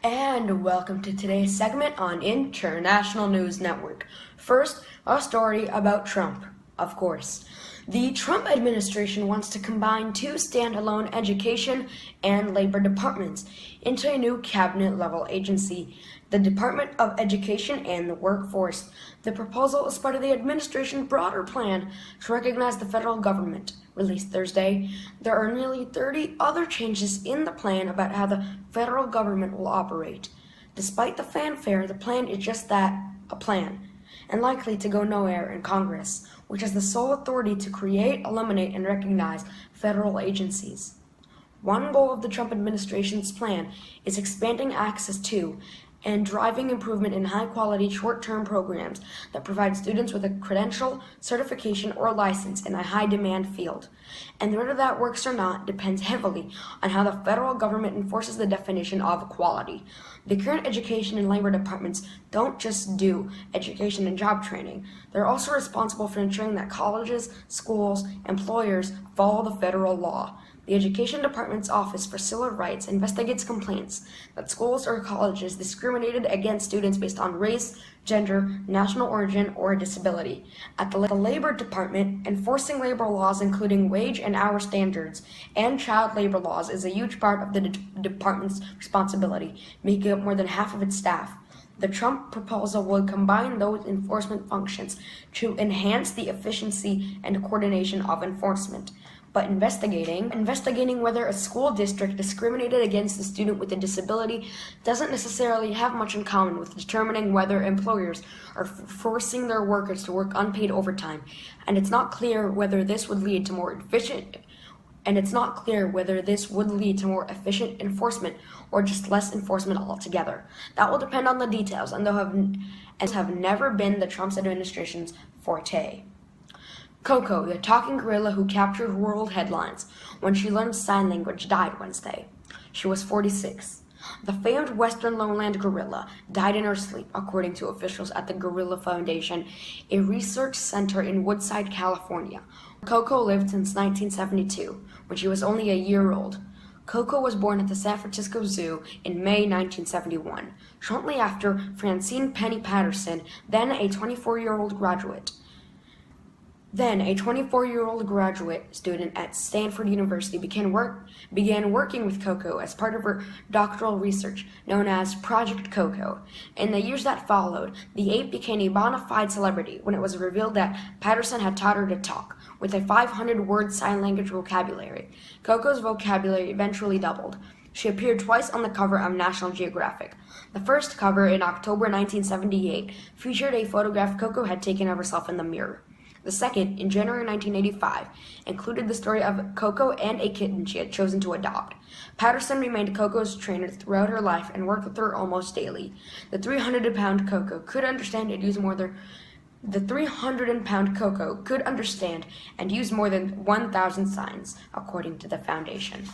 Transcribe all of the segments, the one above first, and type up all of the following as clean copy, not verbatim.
And welcome to today's segment on International News Network. First, a story about Trump, of course. The Trump administration wants to combine two standalone education and labor departments into a new cabinet-level agency, the Department of Education and the Workforce. The proposal is part of the administration's broader plan to recognize the federal government. Released Thursday, there are nearly 30 other changes in the plan about how the federal government will operate. Despite the fanfare, the plan is just that, a plan, and likely to go nowhere in Congress, which has the sole authority to create, eliminate, and recognize federal agencies. One goal of the Trump administration's plan is expanding access to and driving improvement in high-quality short-term programs that provide students with a credential, certification, or license in a high-demand field. And whether that works or not depends heavily on how the federal government enforces the definition of quality. The current education and labor departments don't just do education and job training. They're also responsible for ensuring that colleges, schools, employers follow the federal law. The Education Department's Office for Civil Rights investigates complaints that schools or colleges discriminated against students based on race, gender, national origin, or disability. At the Labor Department, enforcing labor laws including wage and hour standards and child labor laws is a huge part of the department's responsibility, making up more than half of its staff. The Trump proposal will combine those enforcement functions to enhance the efficiency and coordination of enforcement. But investigating whether a school district discriminated against a student with a disability doesn't necessarily have much in common with determining whether employers are forcing their workers to work unpaid overtime, and it's not clear whether this would lead to more efficient enforcement or just less enforcement altogether. That will depend on the details, and have never been the Trump administration's forte. Coco, the talking gorilla who captured world headlines when she learned sign language, died Wednesday. She was 46. The famed Western lowland gorilla died in her sleep, according to officials at the Gorilla Foundation, a research center in Woodside, California. Coco lived since 1972, when she was only a year old. Coco was born at the San Francisco Zoo in May 1971, shortly after Francine Penny Patterson, then a 24-year-old graduate student at Stanford University, began working with Coco as part of her doctoral research, known as Project Coco. In the years that followed, the ape became a bona fide celebrity when it was revealed that Patterson had taught her to talk, with a 500-word sign language vocabulary. Coco's vocabulary eventually doubled. She appeared twice on the cover of National Geographic. The first cover, in October 1978, featured a photograph Coco had taken of herself in the mirror. The second, in January 1985, included the story of Coco and a kitten she had chosen to adopt. Patterson remained Coco's trainer throughout her life and worked with her almost daily. The 300-pound Coco could understand and use more than 1,000 signs, according to the foundation.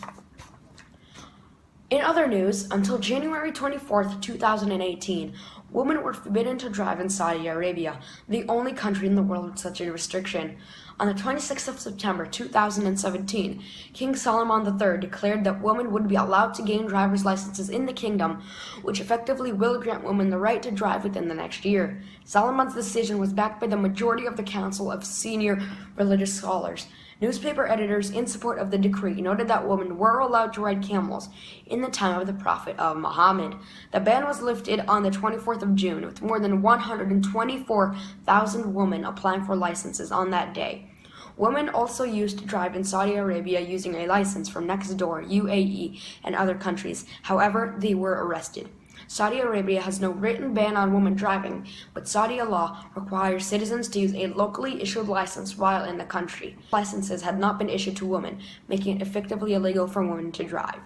In other news, until January 24, 2018, women were forbidden to drive in Saudi Arabia, the only country in the world with such a restriction. On the 26th of September 2017, King Solomon III declared that women would be allowed to gain driver's licenses in the kingdom, which effectively will grant women the right to drive within the next year. Solomon's decision was backed by the majority of the Council of Senior Religious Scholars. Newspaper editors in support of the decree noted that women were allowed to ride camels in the time of the Prophet of Muhammad. The ban was lifted on the 24th of June, with more than 124,000 women applying for licenses on that day. Women also used to drive in Saudi Arabia using a license from Nextdoor, UAE, and other countries. However, they were arrested. Saudi Arabia has no written ban on women driving, but Saudi law requires citizens to use a locally issued license while in the country. Licenses had not been issued to women, making it effectively illegal for women to drive.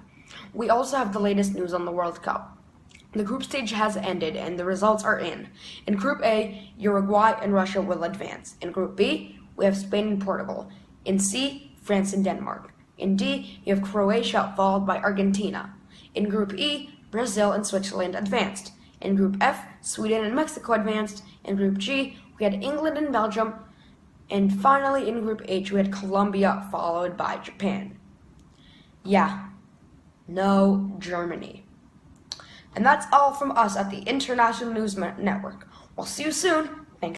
We also have the latest news on the World Cup. The group stage has ended and the results are in. In Group A, Uruguay and Russia will advance. In Group B, we have Spain and Portugal. In C, France and Denmark. In D, you have Croatia followed by Argentina. In Group E, Brazil and Switzerland advanced. In Group F, Sweden and Mexico advanced. In Group G, we had England and Belgium. And finally, in Group H, we had Colombia, followed by Japan. Yeah, no Germany. And that's all from us at the International News Network. We'll see you soon. Thanks.